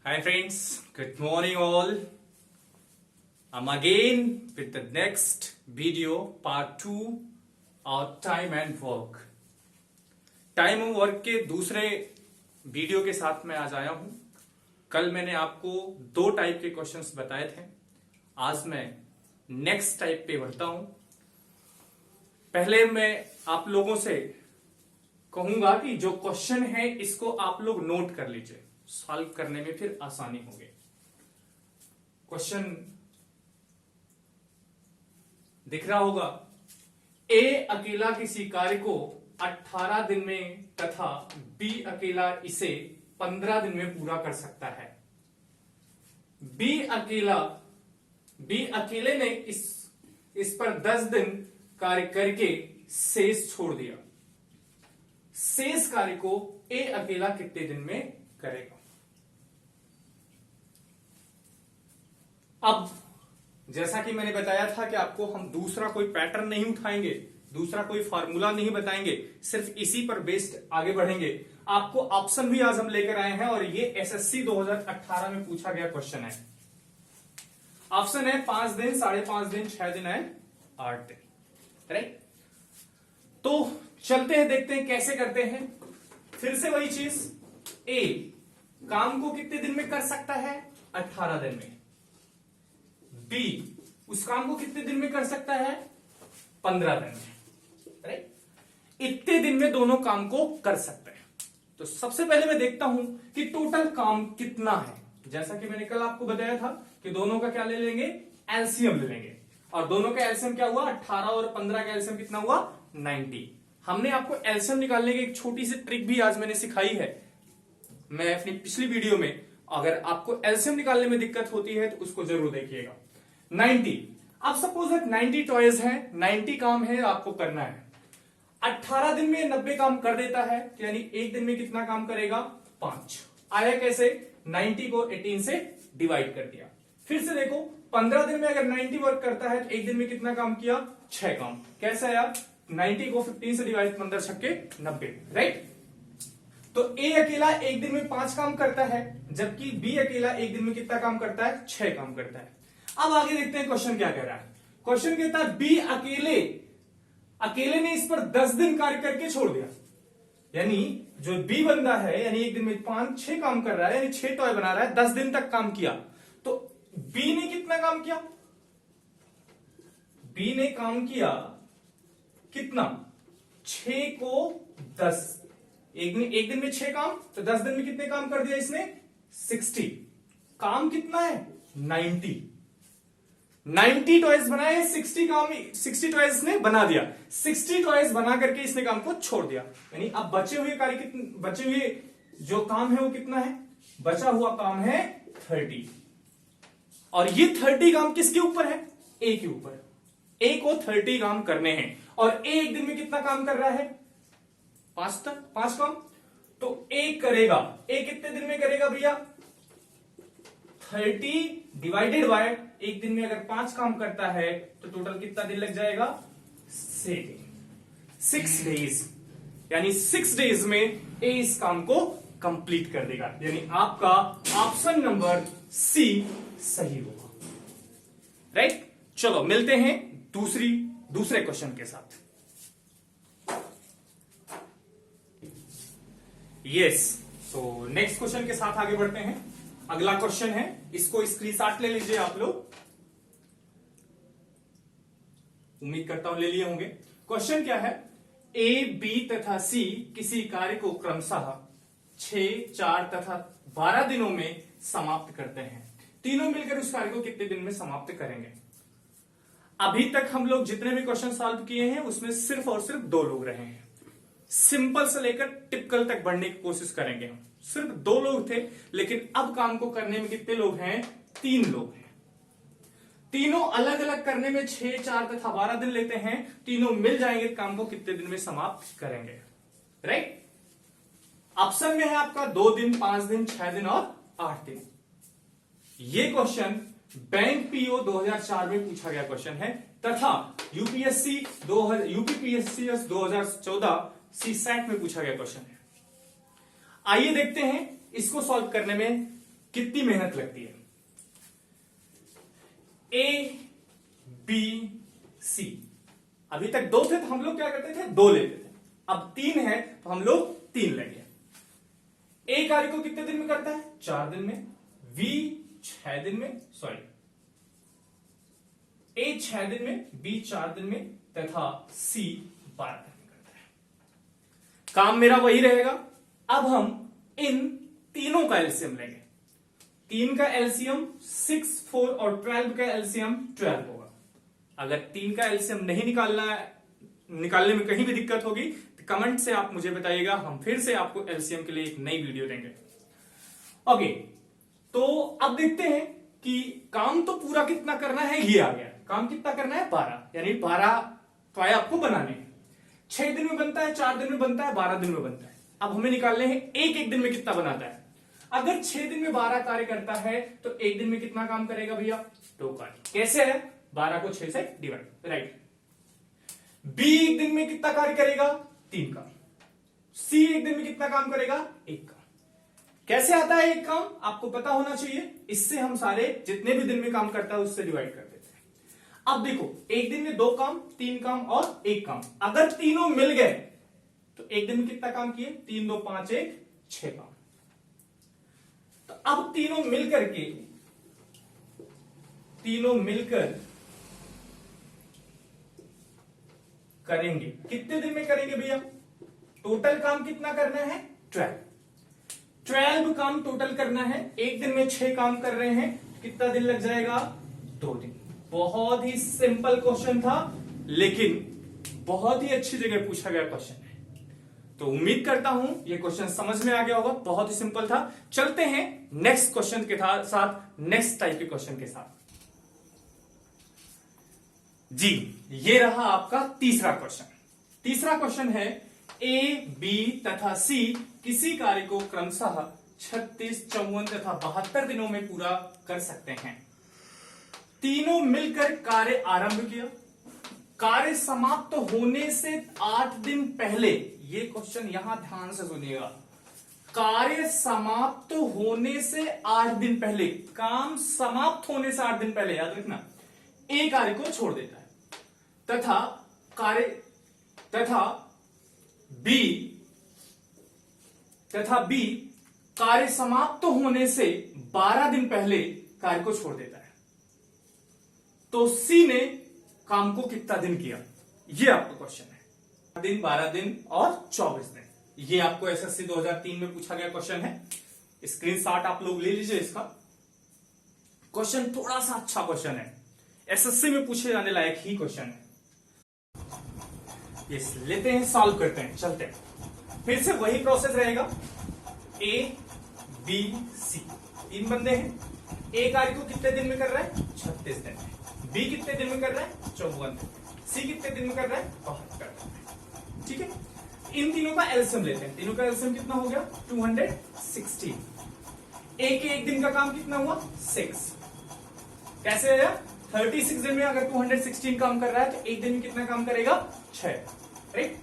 Hi friends, good morning all. I'm again with the next video, part 2 of time and work. Time और work के दूसरे video के साथ मैं आज आया हूं। कल मैंने आपको 2 टाइप के क्वेश्चंस बताए थे। आज मैं नेक्स्ट टाइप पे बढ़ता हूं। पहले मैं आप लोगों से कहूंगा कि जो क्वेश्चन है इसको आप लोग नोट कर लीजिए, सॉल्व करने में फिर आसानी होगी। क्वेश्चन दिख रहा होगा, ए अकेला किसी कार्य को 18 दिन में तथा बी अकेला इसे 15 दिन में पूरा कर सकता है। बी अकेले ने इस पर 10 दिन कार्य करके शेष छोड़ दिया। शेष कार्य को ए अकेला कितने दिन में करेगा? अब जैसा कि मैंने बताया था कि आपको हम दूसरा कोई पैटर्न नहीं उठाएंगे, दूसरा कोई फार्मूला नहीं बताएंगे, सिर्फ इसी पर बेस्ड आगे बढ़ेंगे। आपको ऑप्शन भी आज हम लेकर आए हैं और ये एसएससी 2018 में पूछा गया क्वेश्चन है। ऑप्शन है 5 दिन, 5.5 दिन, 6 दिन एंड 8 दिन, राइट? तो चलते हैं, देखते हैं कैसे करते हैं। फिर से वही चीज, ए काम को कितने दिन में कर सकता है? 18 दिन में। बी उस काम को कितने दिन में कर सकता है? 15 दिन में, राइट? इतने दिन में दोनों काम को कर सकते हैं। तो सबसे पहले मैं देखता हूं कि टोटल काम कितना है। जैसा कि मैंने कल आपको बताया था कि दोनों का क्या ले लेंगे? एलसीएम ले लेंगे। और दोनों का एलसीएम क्या हुआ? 18 और 15 का एलसीएम कितना हुआ? 90। हमने आपको एलसीएम निकालने की एक छोटी सी ट्रिक भी आज मैंने सिखाई है, मैं अपनी पिछली वीडियो में। अगर आपको एलसीएम निकालने में दिक्कत होती है तो उसको जरूर देखिएगा। 90, अब सपोज 90 टॉयज है, 90 काम है आपको करना है। 18 दिन में 90 काम कर देता है, यानी एक दिन में कितना काम करेगा? 5। आया कैसे? 90 को 18 से डिवाइड कर दिया। फिर से देखो, 15 दिन में अगर 90 वर्क करता है तो एक दिन में कितना काम किया? 6 काम। कैसे आया? 90 को 15 से डिवाइड, 15 छक्के 90, राइट? तो ए अकेला एक दिन में 5 काम करता है, जबकि बी अकेला एक दिन में कितना काम करता है? 6 काम करता है। अब आगे देखते हैं क्वेश्चन क्या कह रहा है। क्वेश्चन कहता है बी अकेले ने इस पर 10 दिन कार्य करके छोड़ दिया। यानी जो बी बंदा है, यानी एक दिन में 5-6 काम कर रहा है, यानी 6 टॉय बना रहा है, 10 दिन तक काम किया। तो बी ने कितना काम किया? बी ने काम किया कितना? 6 को 10। एक दिन में 6 काम, तो 10 दिन में कितने काम कर दिया इसने? 60। काम कितना है? 90 टॉयज बनाए, 60 टॉयज ने बना दिया। 60 टॉयज बना करके इसने काम को छोड़ दिया। यानी अब बचे हुए जो काम है वो कितना है? बचा हुआ काम है 30। और ये 30 काम किसके ऊपर है? ए के ऊपर। ए को 30 काम करने हैं और ए एक दिन में कितना काम कर रहा है? 5 काम। तो ए करेगा, ए कितने दिन में करेगा भैया? 30 डिवाइडेड बाय, एक दिन में अगर 5 काम करता है तो टोटल कितना दिन लग जाएगा? 6 डेज। यानी 6 डेज में ए इस काम को कंप्लीट कर देगा। यानी आपका ऑप्शन नंबर सी सही होगा, राइट? चलो मिलते हैं दूसरे क्वेश्चन के साथ। यस, तो नेक्स्ट क्वेश्चन के साथ आगे बढ़ते हैं। अगला क्वेश्चन है, इसको स्क्रीनशॉट ले लीजिए आप लोग, उम्मीद करता हूं ले लिए होंगे। क्वेश्चन क्या है? ए, बी तथा सी किसी कार्य को क्रमशः 6, 4 तथा 12 दिनों में समाप्त करते हैं। तीनों मिलकर उस कार्य को कितने दिन में समाप्त करेंगे? अभी तक हम लोग जितने भी क्वेश्चन सॉल्व किए हैं उसमें सिर्फ और सिर्फ 2 लोग रहे हैं। सिंपल से लेकर टिपिकल तक बढ़ने की कोशिश करेंगे हम। सिर्फ 2 लोग थे, लेकिन अब काम को करने में कितने लोग हैं? 3 लोग हैं। तीनों अलग अलग करने में 6, 4 तथा 12 दिन लेते हैं। तीनों मिल जाएंगे, काम को कितने दिन में समाप्त करेंगे, राइट? ऑप्शन में है आपका 2 दिन, 5 दिन, 6 दिन और 8 दिन। ये क्वेश्चन बैंक पीओ 2004 में पूछा गया क्वेश्चन है तथा यूपीपीएससी 2014 सीसैट में पूछा गया क्वेश्चन है। आइए देखते हैं इसको सॉल्व करने में कितनी मेहनत लगती है। ए बी सी, अभी तक 2 थे तो हम लोग क्या करते थे, 2 लेते थे, अब 3 है तो हम लोग 3 लेंगे। ए कार्य को कितने दिन में करता है, 4 दिन में, बी 6 दिन में, ए 6 दिन में, बी 4 दिन में तथा सी 12 दिन में करता है। काम मेरा वही रहेगा। अब हम इन तीनों का एलसीएम लेंगे। 3 का एलसीएम 6, 4 और 12 का एलसीएम 12 होगा। अगर 3 का एलसीएम नहीं निकालने में कहीं भी दिक्कत होगी तो कमेंट से आप मुझे बताइएगा, हम फिर से आपको एलसीएम के लिए एक नई वीडियो देंगे। ओके, तो अब देखते हैं कि काम तो पूरा कितना करना है, ये आ गया। काम कितना करना है, 12, यानी 12 पाए आपको बनाने हैं। 6 दिन में बनता है, 4 दिन में बनता है, 12 दिन में बनता है। अब हमें निकालने हैं एक दिन में कितना बनाता है। अगर 6 दिन में 12 कार्य करता है तो एक दिन में कितना काम करेगा भैया, 2 कार्य। कैसे है, 12 को 6 से डिवाइड, राइट। बी एक दिन में कितना कार्य करेगा, 3 काम। सी एक दिन में कितना काम करेगा, 1 काम। कैसे आता है एक काम, आपको पता होना चाहिए। इससे हम सारे जितने भी दिन में काम करता है उससे डिवाइड कर देते हैं। अब देखो, एक दिन में 2 काम, 3 काम और 1 काम। अगर तीनों मिल गए तो एक दिन में कितना काम किए, 3, 2, 5, 1, 6 काम। तो अब तीनों मिलकर करेंगे। कितने दिन में करेंगे भैया, टोटल काम कितना करना है, 12 काम टोटल करना है। एक दिन में 6 काम कर रहे हैं, कितना दिन लग जाएगा, 2 दिन। बहुत ही सिंपल क्वेश्चन था, लेकिन बहुत ही अच्छी जगह पूछा गया क्वेश्चन है। तो उम्मीद करता हूं ये क्वेश्चन समझ में आ गया होगा, बहुत ही सिंपल था। चलते हैं नेक्स्ट क्वेश्चन के साथ, नेक्स्ट टाइप के क्वेश्चन के साथ। जी, ये रहा आपका तीसरा क्वेश्चन। तीसरा क्वेश्चन है, ए, बी तथा सी किसी कार्य को क्रमशः 36, 54 तथा 72 दिनों में पूरा कर सकते हैं। तीनों मिलकर कार्य आरंभ किया। कार्य समाप्त होने से 8 दिन पहले, ये क्वेश्चन यहां ध्यान से सुनिएगा, कार्य समाप्त होने से 8 दिन पहले, काम समाप्त होने से 8 दिन पहले, याद रखना, ए कार्य को छोड़ देता है तथा बी कार्य समाप्त होने से 12 दिन पहले कार्य को छोड़ देता है। तो सी ने काम को कितना दिन किया, ये आपका क्वेश्चन है। दिन, 12 दिन और 24 दिन। ये आपको एसएससी 2003 में पूछा गया क्वेश्चन है। स्क्रीनशॉट आप लोग ले लीजिए इसका। क्वेश्चन थोड़ा सा अच्छा क्वेश्चन है, एसएससी में पूछे जाने लायक ही क्वेश्चन है। यस, लेते हैं, सॉल्व करते हैं, चलते हैं। फिर से वही प्रोसेस रहेगा। ए, बी, सी, 3 बंदे हैं। ए कार्य को कितने दिन में कर रहा है, 36 दिन में। बी कितने दिन में कर रहा है, 54 दिन में। सी कितने दिन में कर रहा है, 72 दिन में। ठीक है, इन तीनों का एलसीएम लेते हैं। तीनों का एलसीएम कितना हो गया, 216। ए के एक दिन का काम कितना हुआ, 6। कैसे आया, 36 दिन में अगर 216 काम कर रहा है तो एक दिन में कितना काम करेगा, 6, राइट।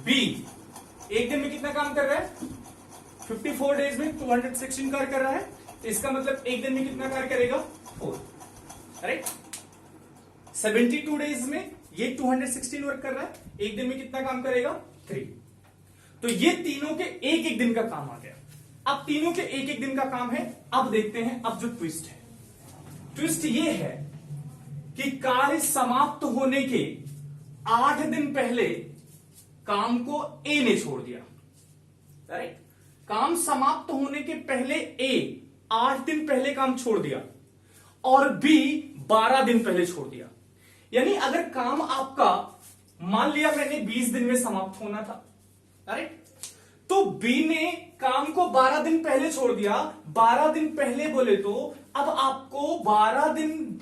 बी एक दिन में कितना काम कर रहा है, 54 डेज में 216 कार्य कर रहा है, तो इसका मतलब एक दिन में कितना कार्य करेगा, 4, राइट। 72 डेज में ये 216 वर्क कर रहा है, एक दिन में कितना काम करेगा, 3। तो ये तीनों के एक एक दिन का काम आ गया। अब तीनों के एक एक दिन का काम है। अब देखते हैं, अब जो ट्विस्ट है, ट्विस्ट ये है कि कार्य समाप्त होने के 8 दिन पहले काम को ए ने छोड़ दिया, राइट। काम समाप्त होने के पहले ए 8 दिन पहले काम छोड़ दिया और बी 12 दिन पहले छोड़ दिया। यानी अगर काम आपका मान लिया मैंने 20 दिन में समाप्त होना था, राइट, तो बी ने काम को 12 दिन पहले छोड़ दिया। 12 दिन पहले बोले तो अब आपको 12 दिन,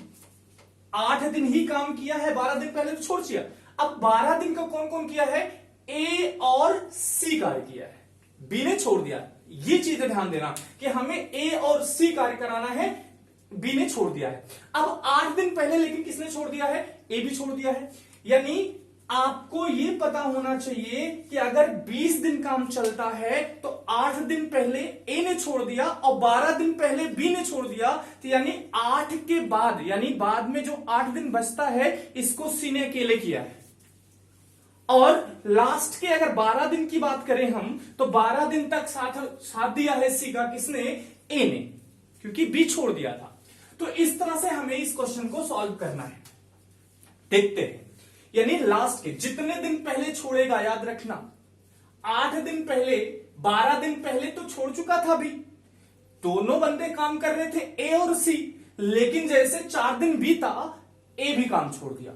8 दिन ही काम किया है, 12 दिन पहले तो छोड़ दिया। अब 12 दिन का कौन कौन किया है, ए और सी कार्य किया है, बी ने छोड़ दिया। ये चीजें ध्यान देना कि हमें ए और सी कार्य कराना है, बी ने छोड़ दिया है। अब 8 दिन पहले लेकिन किसने छोड़ दिया है, ए भी छोड़ दिया है। यानी आपको ये पता होना चाहिए कि अगर 20 दिन काम चलता है तो 8 दिन पहले ए ने छोड़ दिया और 12 दिन पहले बी ने छोड़ दिया, तो यानी 8 के बाद, यानी बाद में जो 8 दिन बचता है इसको सी ने अकेले किया है। और लास्ट के अगर 12 दिन की बात करें हम, तो 12 दिन तक साथ दिया है सी का किसने, ए ने, क्योंकि बी छोड़ दिया था। तो इस तरह से हमें इस क्वेश्चन को सॉल्व करना है। देखते हैं, यानी लास्ट के जितने दिन पहले छोड़ेगा, याद रखना 8 दिन पहले, 12 दिन पहले तो छोड़ चुका था बी, दोनों बंदे काम कर रहे थे ए और सी, लेकिन जैसे 4 दिन बीता ए भी काम छोड़ दिया,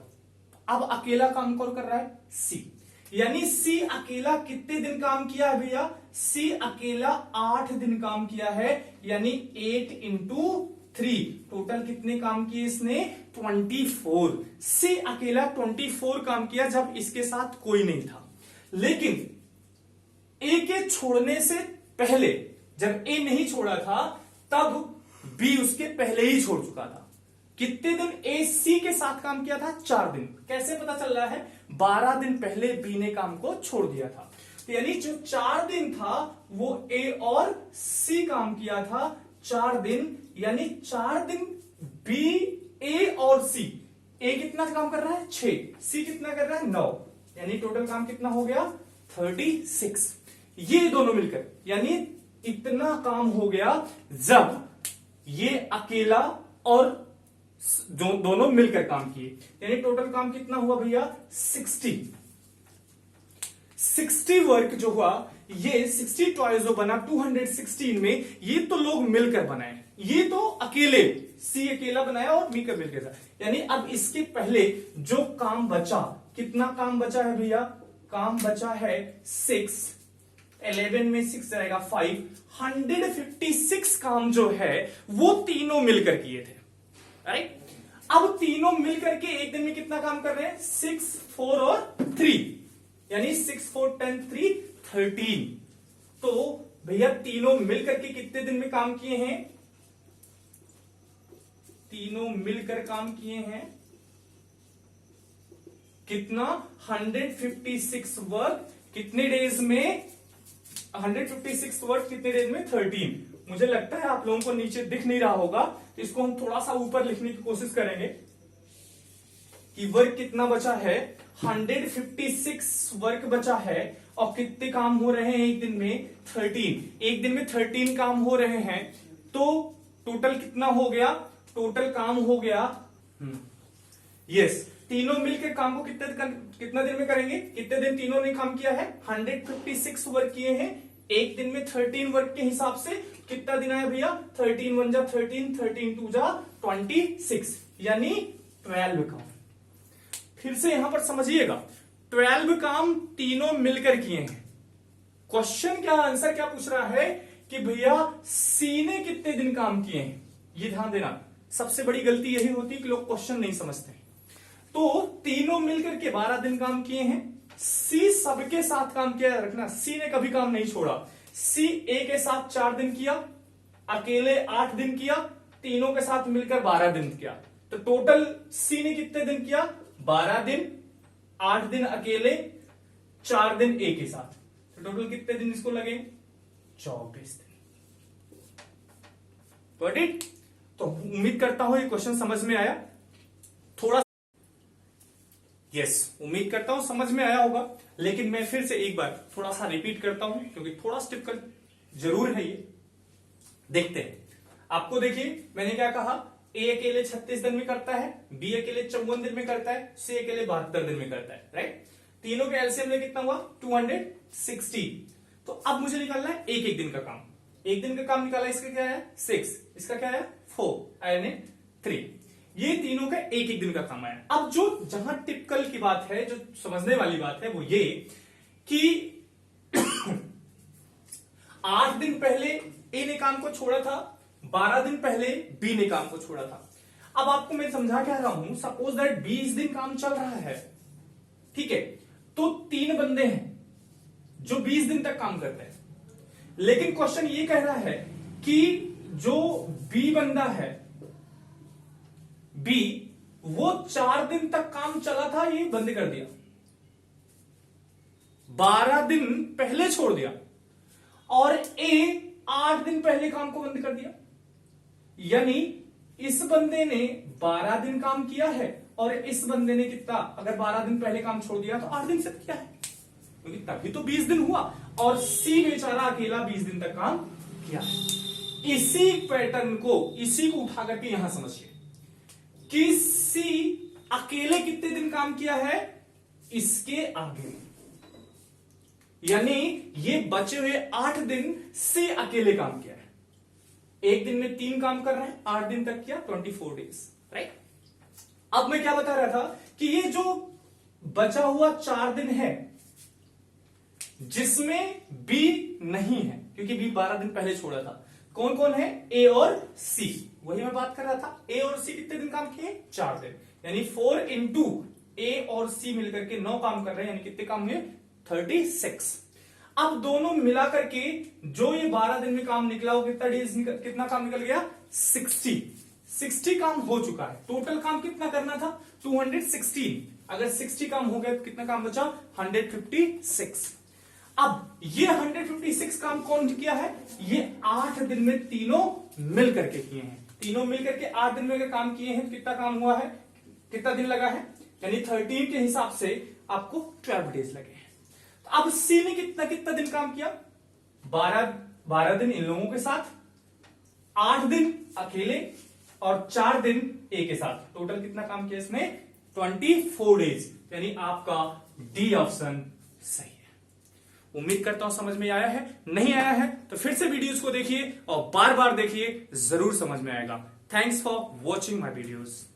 अब अकेला काम कौन कर रहा है, सी। यानी सी अकेला कितने दिन काम किया है भैया, सी अकेला 8 दिन काम किया है, यानी 8 इंटू 3, टोटल कितने काम किए इसने, 24। सी अकेला 24 काम किया जब इसके साथ कोई नहीं था। लेकिन ए के छोड़ने से पहले, जब ए नहीं छोड़ा था तब बी उसके पहले ही छोड़ चुका था। कितने दिन ए सी के साथ काम किया था, 4 दिन। कैसे पता चल रहा है, 12 दिन पहले बी ने काम को छोड़ दिया था, तो यानी जो 4 दिन था वो ए और सी काम किया था 4 दिन, यानी 4 दिन बी, ए और सी। ए कितना काम कर रहा है, 6, सी कितना कर रहा है, 9, यानी टोटल काम कितना हो गया, 36। ये दोनों मिलकर, यानी इतना काम हो गया जब ये अकेला और दोनों मिलकर काम किए, यानी टोटल काम कितना हुआ भैया, 60 वर्क जो हुआ, ये 60 टॉयज जो बना 216 में, ये तो लोग मिलकर बनाए, ये तो अकेले सी अकेला बनाया और बी का मिलकर था। यानी अब इसके पहले जो काम बचा, कितना काम बचा है भैया, काम बचा है 6, 11 में 6 जाएगा 5, 156 काम जो है वो तीनों मिलकर किए थे, राइट। अब तीनों मिलकर के एक दिन में कितना काम कर रहे हैं, 6, 4 और 3, यानी 6, 4, 10, 3, 13। तो भैया तीनों मिलकर के कितने दिन में काम किए हैं, तीनों मिलकर काम किए हैं कितना, 156 वर्क कितने डेज में, 156 वर्क कितने डेज में, 13। मुझे लगता है आप लोगों को नीचे दिख नहीं रहा होगा, तो इसको हम थोड़ा सा ऊपर लिखने की कोशिश करेंगे कि वर्क कितना बचा है, 156 वर्क बचा है, और कितने काम हो रहे हैं एक दिन में, 13। एक दिन में 13 काम हो रहे हैं, तो टोटल कितना हो गया, टोटल काम हो गया, यस, तीनों मिलकर काम को कितना दिन में करेंगे, कितने दिन तीनों ने काम किया है, 156 वर्क किए हैं, एक दिन में 13 वर्क के हिसाब से कितना दिन आया भैया, 13 1 जा 13, 13 2 जा 26, यानी 12 काम। फिर से यहां पर समझिएगा, 12 काम तीनों मिलकर किए हैं। क्वेश्चन क्या, आंसर क्या पूछ रहा है कि भैया सी ने कितने दिन काम किए हैं, ये ध्यान देना। सबसे बड़ी गलती यही होती है कि लोग क्वेश्चन नहीं समझते। तो तीनों मिलकर के 12 दिन काम किए हैं, सी सबके साथ काम किया, रखना सी ने कभी काम नहीं छोड़ा। सी ए के साथ 4 दिन किया, अकेले 8 दिन किया, तीनों के साथ मिलकर 12 दिन किया। तो टोटल सी ने कितने दिन किया, 12 दिन, 8 दिन अकेले, 4 दिन ए के साथ, तो टोटल कितने दिन इसको लगे, 24 दिन। Got it. तो उम्मीद करता हूं ये क्वेश्चन समझ में आया, थोड़ा, यस, उम्मीद करता हूं समझ में आया होगा। लेकिन मैं फिर से एक बार थोड़ा सा रिपीट करता हूं, क्योंकि थोड़ा टिपिकल जरूर है ये। देखते हैं, आपको देखिए मैंने क्या कहा, ए अकेले 36 दिन में करता है, बी अकेले 54 दिन में करता है, सी अकेले 72 दिन में करता है, राइट। तीनों के एलसीएम में कितना हुआ, 260। तो अब मुझे निकालना है एक एक दिन का काम। एक दिन का काम निकाला, इसका क्या है 6, इसका क्या है 4 यानी 3। ये तीनों का एक एक दिन का काम आया। अब जो जहां टिपिकल की बात है, जो समझने वाली बात है, वो ये कि 8 दिन पहले ए ने काम को छोड़ा था, 12 दिन पहले बी ने काम को छोड़ा था। अब आपको मैं समझा क्या रहा हूं, सपोज दैट 20 दिन काम चल रहा है, ठीक है, तो 3 बंदे हैं जो 20 दिन तक काम करते हैं। लेकिन क्वेश्चन ये कह रहा है कि जो बी बंदा है, बी, वो 4 दिन तक काम चला था, ये बंद कर दिया, 12 दिन पहले छोड़ दिया और ए 8 दिन पहले काम को बंद कर दिया। यानी इस बंदे ने 12 दिन काम किया है और इस बंदे ने कितना, अगर 12 दिन पहले काम छोड़ दिया तो 8 दिन से किया है, क्योंकि तभी तो 20 दिन हुआ। और सी बेचारा अकेला 20 दिन तक काम किया है। इसी पैटर्न को, इसी को उठा करके यहां समझिए कि सी अकेले कितने दिन काम किया है, इसके आगे, यानी ये बचे हुए 8 दिन से अकेले काम किया है। एक दिन में 3 काम कर रहे हैं, 8 दिन तक किया, 24 डेज, राइट। अब मैं क्या बता रहा था कि ये जो बचा हुआ 4 दिन है जिसमें बी नहीं है, क्योंकि बी 12 दिन पहले छोड़ा था, कौन कौन है, ए और सी, वही मैं बात कर रहा था। ए और सी कितने दिन काम किए, 4 दिन, यानी 4 इंटू ए और सी मिलकर के 9 काम कर रहे हैं, यानी कितने काम हुए, 36। अब दोनों मिलाकर के जो ये 12 दिन में काम निकला वो कितना काम निकल गया, 60 काम हो चुका है। टोटल काम कितना करना था, 216। अगर 60 काम हो गया तो कितना काम बचा, 156। अब ये 156 काम कौन किया है, ये 8 दिन में तीनों मिल करके किए हैं। तीनों मिल करके 8 दिन में अगर काम किए हैं, कितना काम हुआ है, कितना दिन लगा है, यानी 13 के हिसाब से आपको 12 डेज लगे हैं। तो अब सी ने कितना कितना दिन काम किया, 12 दिन इन लोगों के साथ, 8 दिन अकेले और 4 दिन ए के साथ, टोटल कितना काम किया इसने, 24 डेज, यानी आपका डी ऑप्शन सही है। उम्मीद करता हूं समझ में आया है। नहीं आया है तो फिर से वीडियोस को देखिए और बार बार देखिए, जरूर समझ में आएगा। Thanks for watching my videos.